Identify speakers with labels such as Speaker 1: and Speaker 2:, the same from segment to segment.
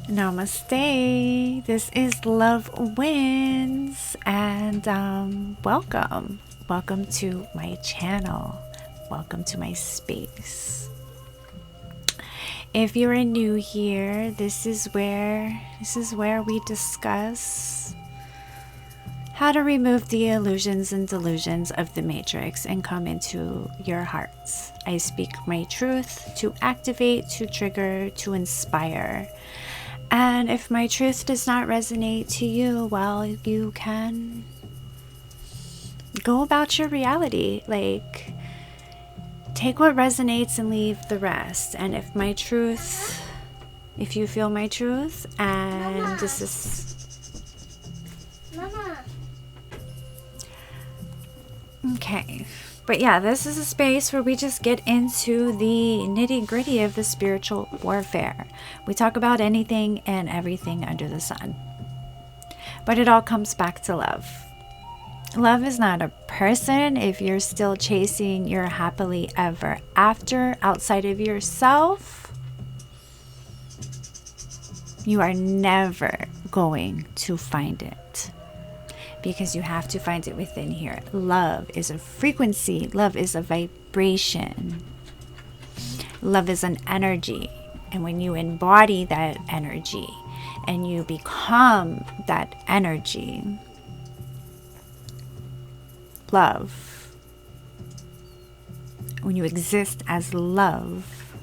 Speaker 1: Namaste. This is Love Wins, and welcome. Welcome to my channel. Welcome to my space. If you're new here, this is where we discuss how to remove the illusions and delusions of the matrix and come into your hearts. I speak my truth to activate, to trigger, to inspire. And if my truth does not resonate to you, well, you can go about your reality. Like, take what resonates and leave the rest. And if you feel my truth, and Mama. This is... Mama. Okay. But yeah, this is a space where we just get into the nitty-gritty of the spiritual warfare. We talk about anything and everything under the sun. But it all comes back to love. Love is not a person. If you're still chasing your happily ever after outside of yourself, you are never going to find it. Because you have to find it within here. Love is a frequency. Love is a vibration. Love is an energy. And when you embody that energy and you become that energy, love, when you exist as love,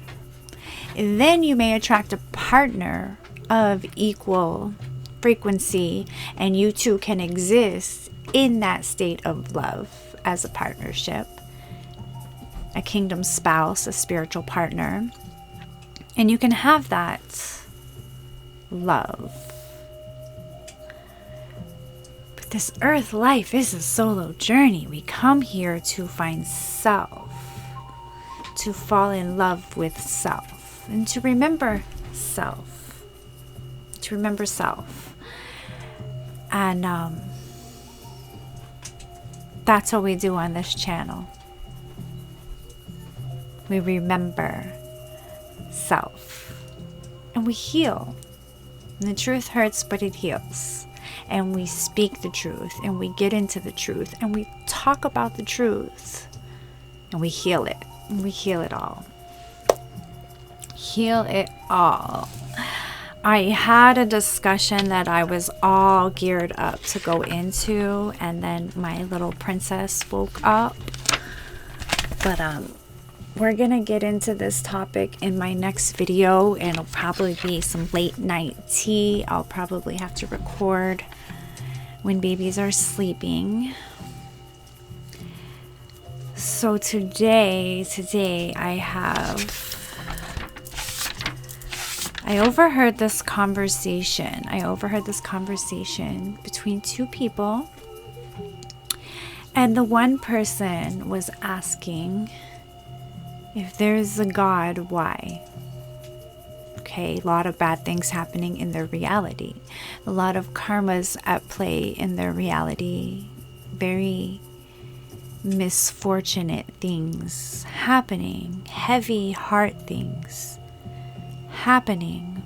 Speaker 1: then you may attract a partner of equal frequency, and you two can exist in that state of love as a partnership, a kingdom spouse, a spiritual partner, and you can have that love. But this earth life is a solo journey. We come here to find self, to fall in love with self, and to remember self, And that's what we do on this channel. We remember self. And we heal. And the truth hurts, but it heals. And we speak the truth. And we get into the truth. And we talk about the truth. And we heal it. And we heal it all. Heal it all. I had a discussion that I was all geared up to go into, and then my little princess woke up. But we're gonna get into this topic in my next video, and it'll probably be some late night tea. I'll probably have to record when babies are sleeping. So today I overheard this conversation. Between two people. And the one person was asking, if there's a God, why? Okay, a lot of bad things happening in their reality. A lot of karmas at play in their reality. Very misfortunate things happening. Heavy heart things happening.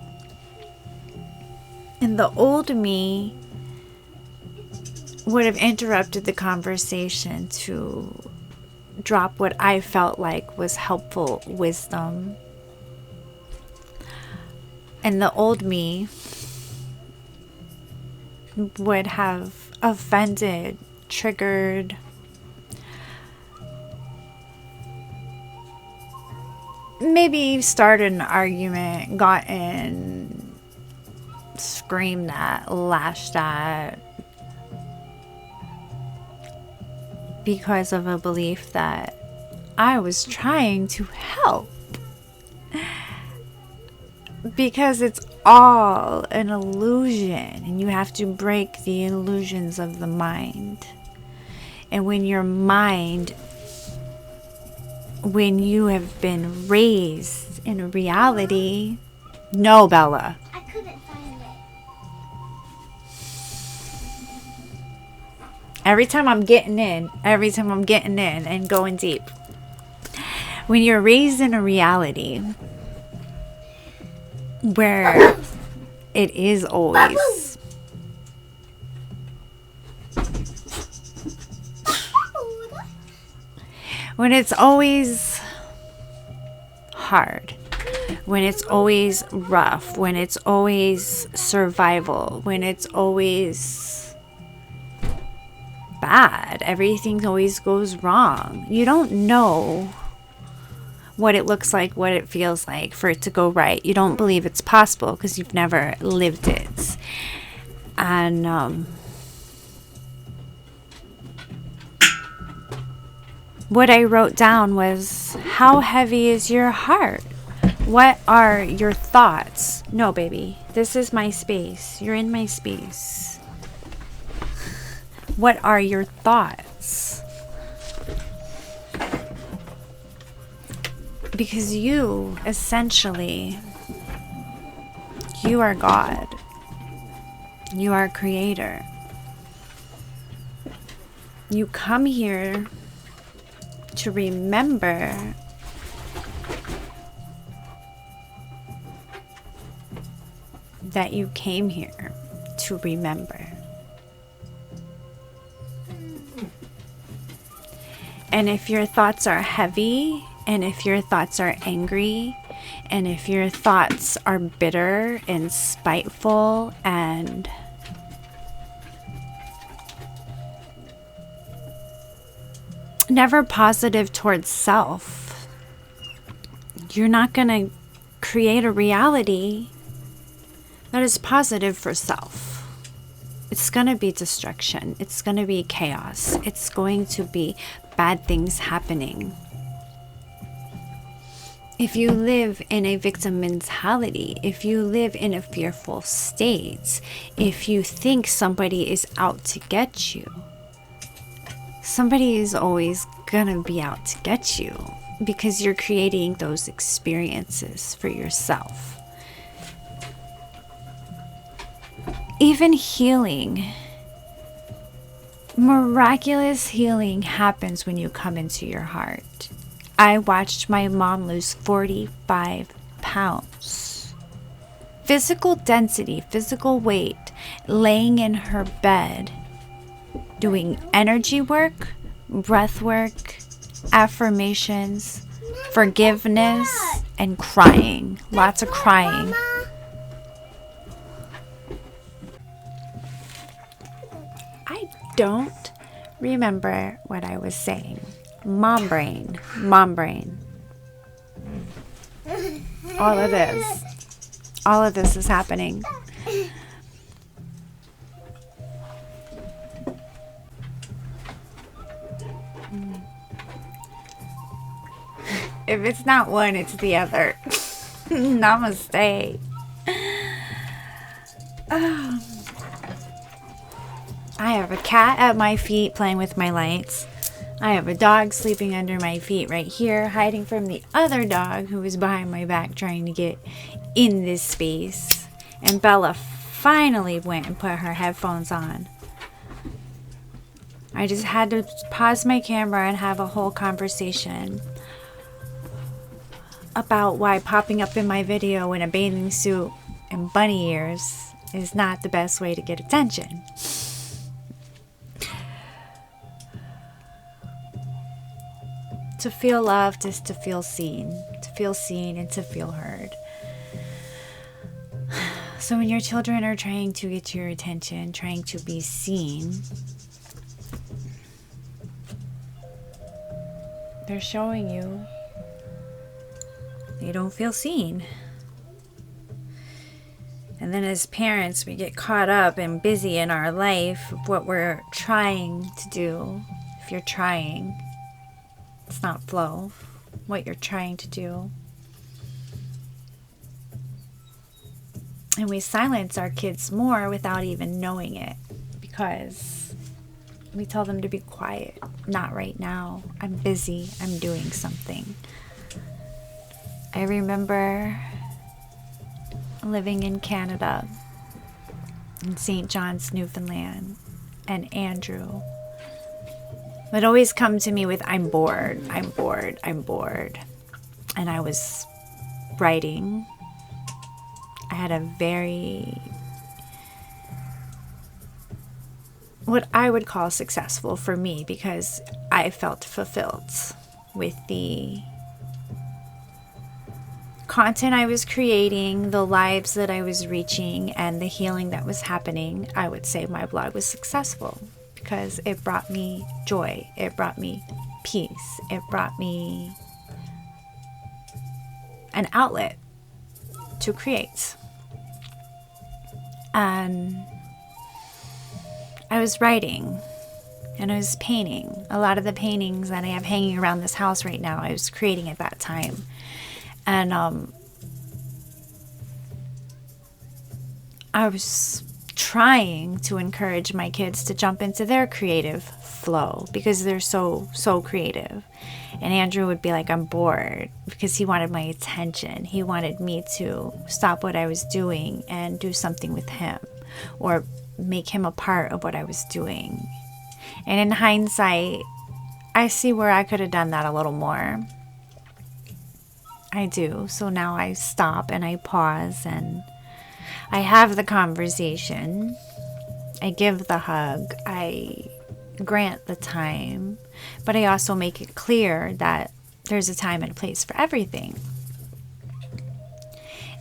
Speaker 1: And the old me would have interrupted the conversation to drop what I felt like was helpful wisdom. And the old me would have offended, triggered, maybe started an argument, gotten screamed at, lashed at, because of a belief that I was trying to help. Because it's all an illusion, and you have to break the illusions of the mind. And when your mind, when you have been raised in a reality, no, Bella.
Speaker 2: I couldn't find it.
Speaker 1: Every time I'm getting in and going deep. When you're raised in a reality where It is always. When it's always hard, when it's always rough, when it's always survival, when it's always bad, everything always goes wrong. You don't know what it looks like, what it feels like for it to go right. You don't believe it's possible because you've never lived it. And what I wrote down was, how heavy is your heart? What are your thoughts? No, baby, this is my space. You're in my space. What are your thoughts? Because you, essentially, you are God. You are creator. You come here to remember that you came here to remember. And if your thoughts are heavy, and if your thoughts are angry, and if your thoughts are bitter and spiteful and never positive towards self, you're not going to create a reality that is positive for self. It's going to be destruction. It's going to be chaos. It's going to be bad things happening. If you live in a victim mentality, if you live in a fearful state, if you think somebody is out to get you, somebody is always gonna be out to get you because you're creating those experiences for yourself. Even healing, miraculous healing happens when you come into your heart. I watched my mom lose 45 pounds. Physical density, physical weight, laying in her bed, doing energy work, breath work, affirmations, forgiveness, and crying. Lots of crying. I don't remember what I was saying. Mom brain. All of this is happening. If it's not one, it's the other. Namaste. I have a cat at my feet playing with my lights. I have a dog sleeping under my feet right here, hiding from the other dog who was behind my back trying to get in this space. And Bella finally went and put her headphones on. I just had to pause my camera and have a whole conversation about why popping up in my video in a bathing suit and bunny ears is not the best way to get attention. To feel loved is to feel seen and to feel heard. So when your children are trying to get your attention, trying to be seen, they're showing you they don't feel seen. And then as parents, we get caught up and busy in our life of what we're trying to do. If you're trying, it's not flow, what you're trying to do. And we silence our kids more without even knowing it because we tell them to be quiet. Not right now. I'm busy. I'm doing something. I remember living in Canada, in St. John's, Newfoundland, and Andrew would always come to me with, I'm bored. And I was writing. I had a very, what I would call successful for me, because I felt fulfilled with the content I was creating, the lives that I was reaching, and the healing that was happening. I would say my blog was successful because it brought me joy, it brought me peace, it brought me an outlet to create. And I was writing and I was painting. A lot of the paintings that I have hanging around this house right now, I was creating at that time. And I was trying to encourage my kids to jump into their creative flow because they're so creative. And Andrew would be like, I'm bored, because he wanted my attention. He wanted me to stop what I was doing and do something with him, or make him a part of what I was doing. And in hindsight, I see where I could have done that a little more. I do. So now I stop and I pause and I have the conversation. I give the hug. I grant the time. But I also make it clear that there's a time and a place for everything.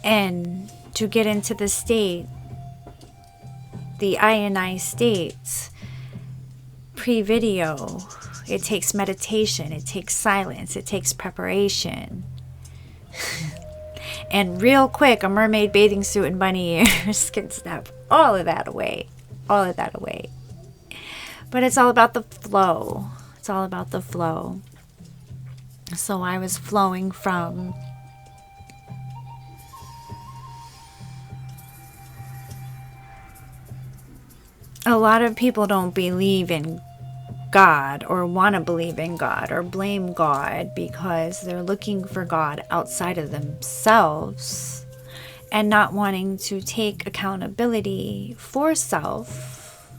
Speaker 1: And to get into the state, the I state, pre-video, it takes meditation, it takes silence, it takes preparation. And real quick, a mermaid bathing suit and bunny ears can snap all of that away. All of that away. But it's all about the flow. It's all about the flow. So I was flowing from a lot of people don't believe in God or want to believe in God or blame God because they're looking for God outside of themselves and not wanting to take accountability for self,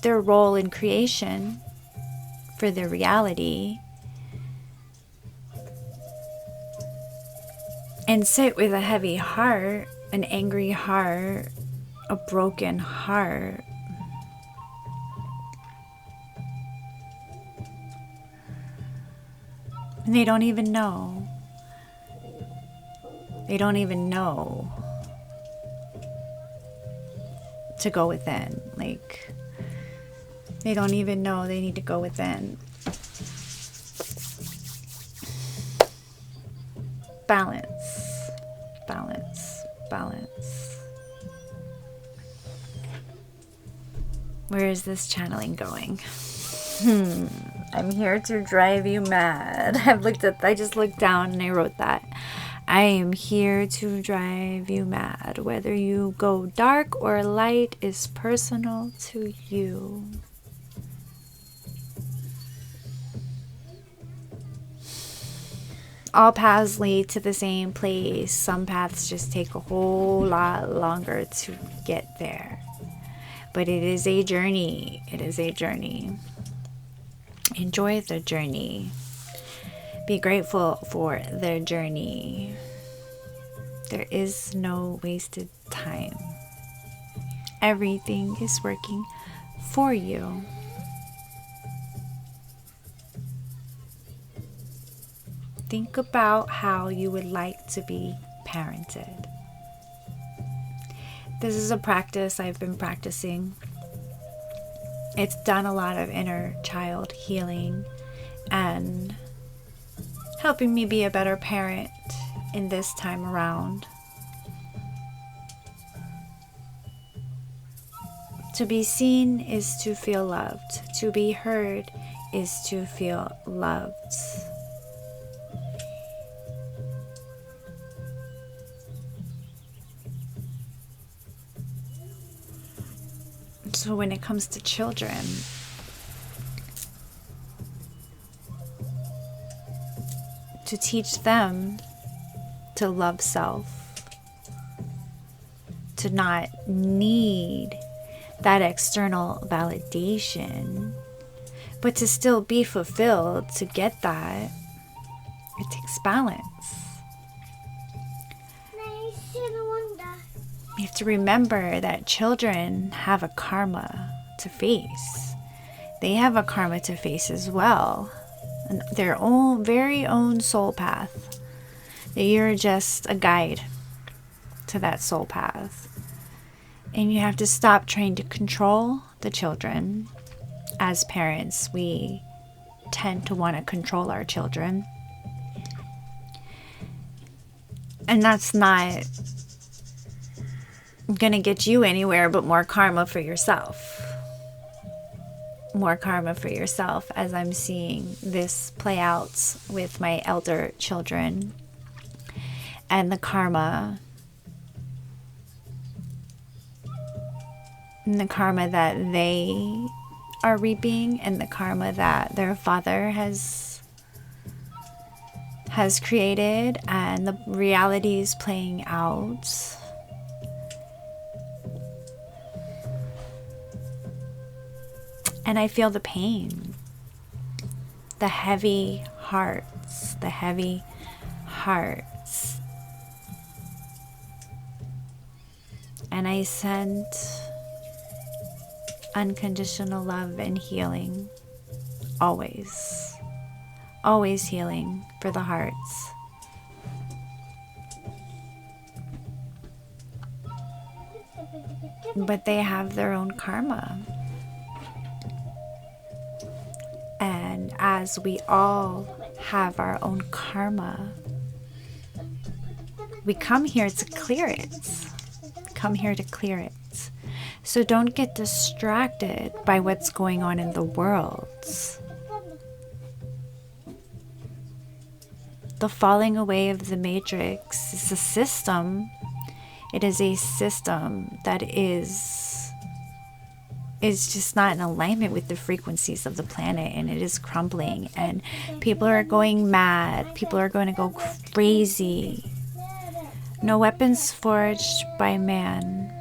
Speaker 1: their role in creation, for their reality, and sit with a heavy heart, an angry heart, a broken heart. And they don't even know. They don't even know to go within. Like, they don't even know they need to go within. Balance. Balance. Balance. Where is this channeling going? I'm here to drive you mad. I just looked down and I wrote that. I am here to drive you mad. Whether you go dark or light is personal to you. All paths lead to the same place. Some paths just take a whole lot longer to get there. But it is a journey. It is a journey. Enjoy the journey. Be grateful for the journey. There is no wasted time. Everything is working for you. Think about how you would like to be parented. This is a practice I've been practicing. It's done a lot of inner child healing and helping me be a better parent in this time around. To be seen is to feel loved. To be heard is to feel loved. So when it comes to children, to teach them to love self, to not need that external validation, but to still be fulfilled, to get that, it takes balance. We have to remember that children have a karma to face. They have a karma to face as well. And their own, very own soul path. That you're just a guide to that soul path. And you have to stop trying to control the children. As parents, we tend to want to control our children. And that's not going to get you anywhere but more karma for yourself. More karma for yourself, as I'm seeing this play out with my elder children. And the karma. And the karma that they are reaping, and the karma that their father has created, and the realities playing out. And I feel the pain, the heavy hearts, And I sent unconditional love and healing, always healing for the hearts. But they have their own karma. And as we all have our own karma, we come here to clear it. So don't get distracted by what's going on in the world. The falling away of the matrix is a system. It is a system that is just not in alignment with the frequencies of the planet, and it is crumbling, and people are going mad. People are going to go crazy. No weapons forged by man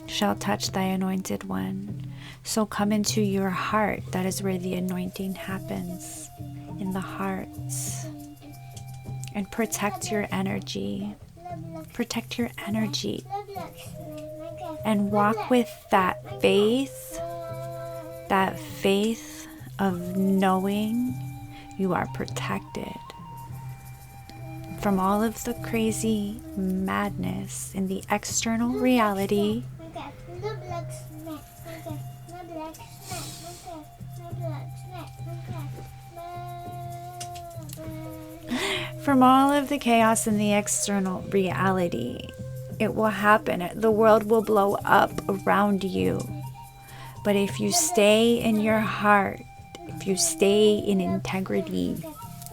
Speaker 1: shall touch thy anointed one. So come into your heart. That is where the anointing happens, in the heart. And protect your energy. Protect your energy. And walk with that faith of knowing you are protected from all of the crazy madness in the external reality. From all of the chaos in the external reality. It will happen. The world will blow up around you. But if you stay in your heart, if you stay in integrity,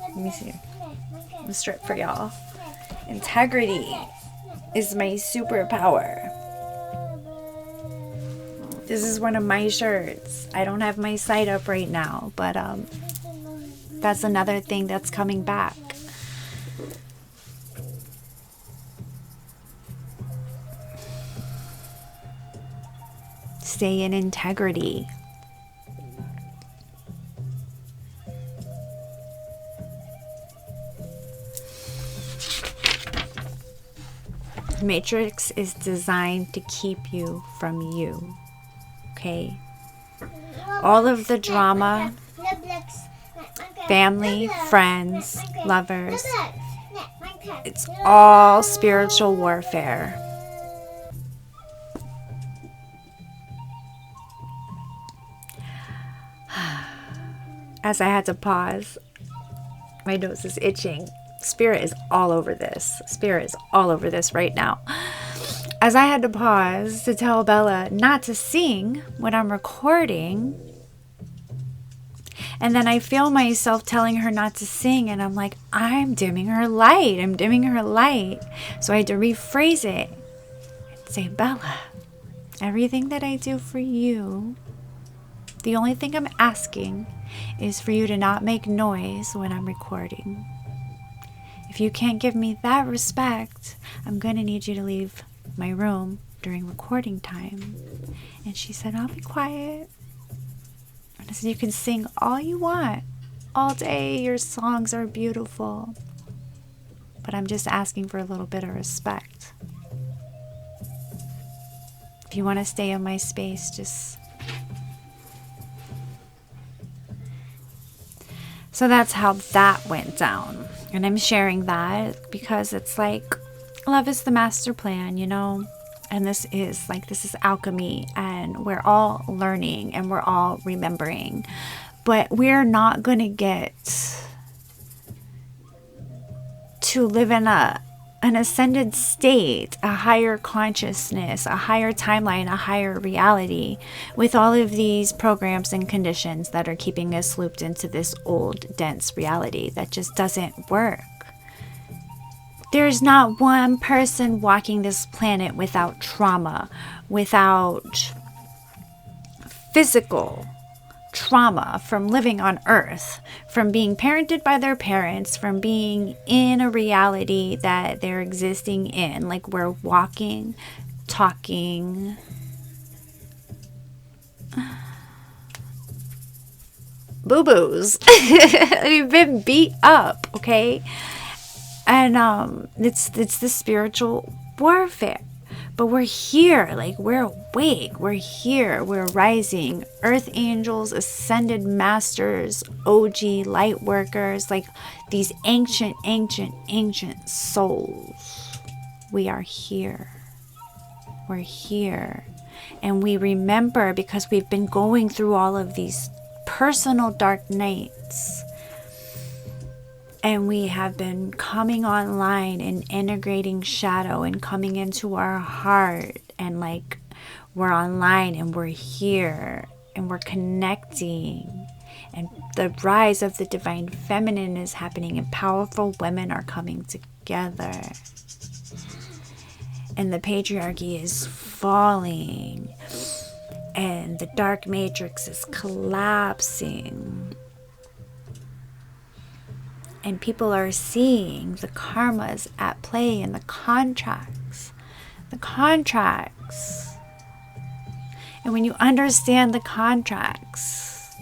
Speaker 1: let me see. I'm gonna strip for y'all. Integrity is my superpower. This is one of my shirts. I don't have my site up right now, but that's another thing that's coming back. Stay in integrity. Matrix is designed to keep you from you. Okay? All of the drama, family, friends, lovers, it's all spiritual warfare. As I had to pause, my nose is itching. Spirit is all over this. Spirit is all over this right now. As I had to pause to tell Bella not to sing when I'm recording. And then I feel myself telling her not to sing. And I'm like, I'm dimming her light. I'm dimming her light. So I had to rephrase it and say, Bella, everything that I do for you, the only thing I'm asking is for you to not make noise when I'm recording. If you can't give me that respect, I'm going to need you to leave my room during recording time. And she said, I'll be quiet. And I said, you can sing all you want all day. Your songs are beautiful. But I'm just asking for a little bit of respect. If you want to stay in my space, just... So that's how that went down. And I'm sharing that because it's like, love is the master plan, you know? And this is alchemy, and we're all learning and we're all remembering. But we're not going to get to live in an ascended state, a higher consciousness, a higher timeline, a higher reality with all of these programs and conditions that are keeping us looped into this old, dense reality that just doesn't work. There's not one person walking this planet without trauma, without physical trauma from living on Earth, from being parented by their parents, from being in a reality that they're existing in. Like, we're walking, talking, boo-boos. We've been beat up, okay? And it's the spiritual warfare. But we're here, like, we're awake, we're here, we're rising. Earth angels, ascended masters, OG light workers, like these ancient souls. We are here. We're here. And we remember because we've been going through all of these personal dark nights. And we have been coming online and integrating shadow and coming into our heart. And like, we're online and we're here and we're connecting. And the rise of the divine feminine is happening and powerful women are coming together. And the patriarchy is falling. And the dark matrix is collapsing. And people are seeing the karmas at play in the contracts. The contracts. And when you understand the contracts,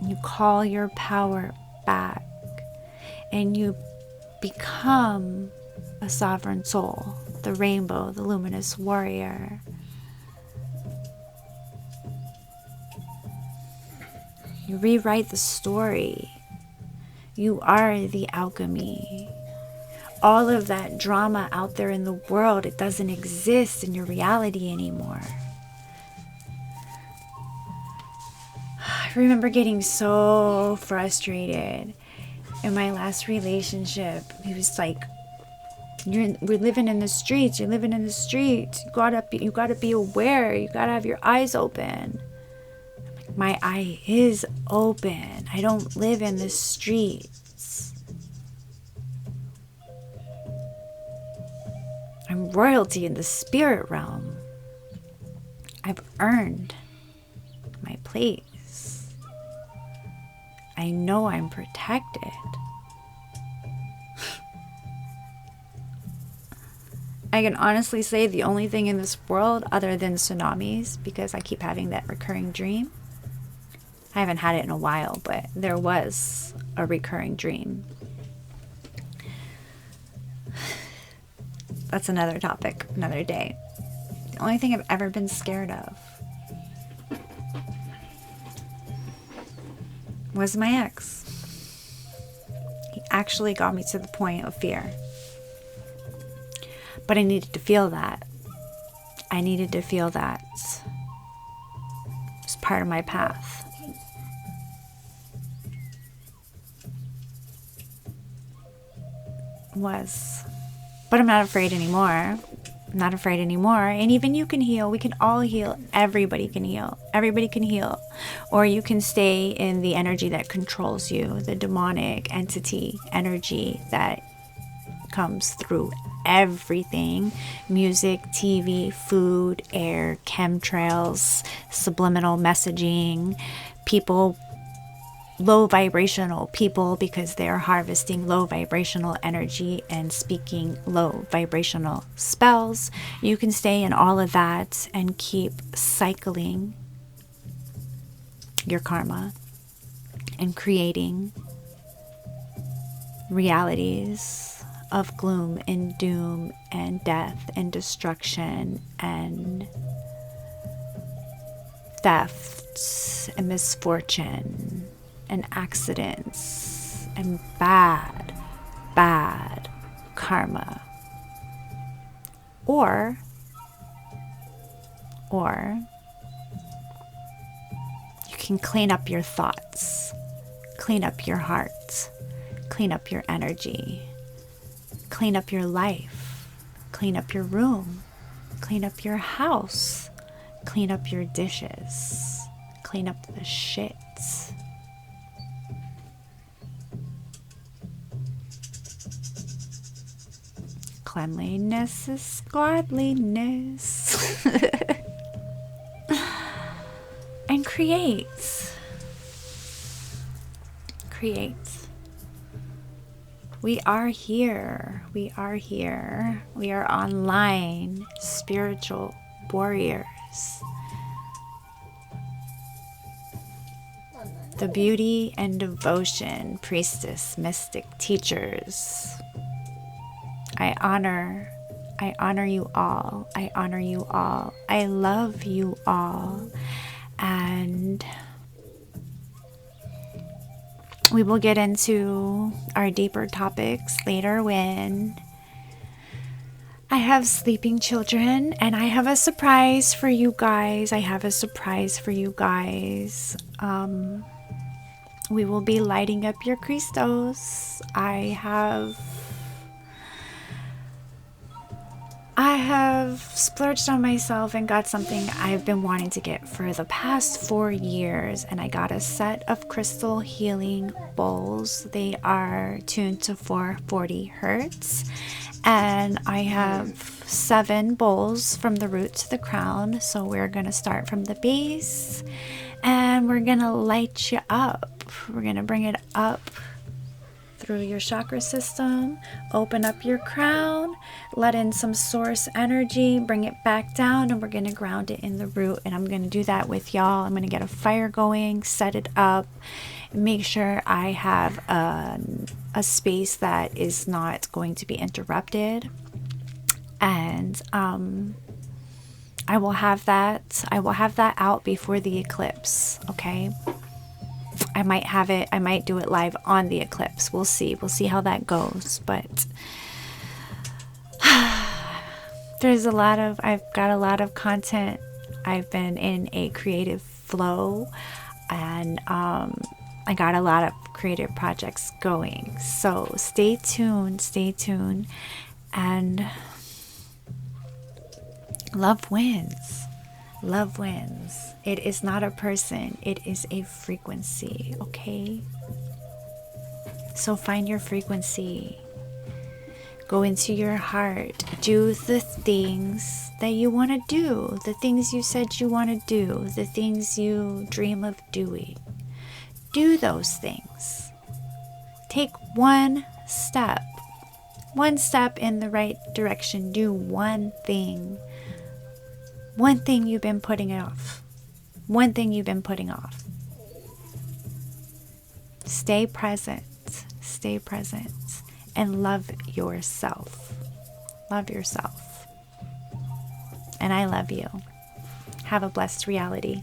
Speaker 1: you call your power back and you become a sovereign soul, the rainbow, the luminous warrior. You rewrite the story. You are the alchemy. All of that drama out there in the world, it doesn't exist in your reality anymore. I remember getting so frustrated in my last relationship. He was like, we're living in the streets. You're living in the streets. You gotta be aware. You gotta have your eyes open. My eye is open. I don't live in the streets. I'm royalty in the spirit realm. I've earned my place. I know I'm protected. I can honestly say the only thing in this world other than tsunamis, because I keep having that recurring dream. I haven't had it in a while, but there was a recurring dream. That's another topic, another day. The only thing I've ever been scared of was my ex. He actually got me to the point of fear. But I needed to feel that. It was part of my path. But I'm not afraid anymore. And even you can heal. We can all heal. Everybody can heal. Or you can stay in the energy that controls you, the demonic entity energy that comes through everything: music, TV, food, air, chemtrails, subliminal messaging, people, low vibrational people, because they're harvesting low vibrational energy and speaking low vibrational spells. You can stay in all of that and keep cycling your karma and creating realities of gloom and doom and death and destruction and thefts and misfortune and accidents and bad karma. Or you can clean up your thoughts, clean up your heart, clean up your energy, clean up your life, clean up your room, clean up your house, clean up your dishes, clean up the shit. Cleanliness is godliness. And create. We are here. We are here. We are online spiritual warriors. The beauty and devotion, priestess, mystic, teachers. I honor you all. I honor you all. I love you all. And we will get into our deeper topics later when I have sleeping children, and I have a surprise for you guys. We will be lighting up your crystals. I have splurged on myself and got something I've been wanting to get for the past 4 years, and I got a set of crystal healing bowls. They are tuned to 440 hertz, and I have 7 bowls from the root to the crown. So we're going to start from the base, and we're going to light you up. We're going to bring it up through your chakra system, open up your crown, let in some source energy, bring it back down, and we're going to ground it in the root. And I'm going to do that with y'all. I'm going to get a fire going, set it up, make sure I have a space that is not going to be interrupted. And I will have that out before the eclipse, okay? I might do it live on the eclipse. We'll see how that goes. But I've got a lot of content. I've been in a creative flow, and I got a lot of creative projects going. So stay tuned, and love wins. Love wins. It is not a person, it is a frequency, okay? So find your frequency. Go into your heart. Do the things that you want to do, the things you said you want to do, the things you dream of doing. Do those things. Take one step in the right direction. Do one thing. One thing you've been putting off. Stay present, and love yourself. And I love you. Have a blessed reality.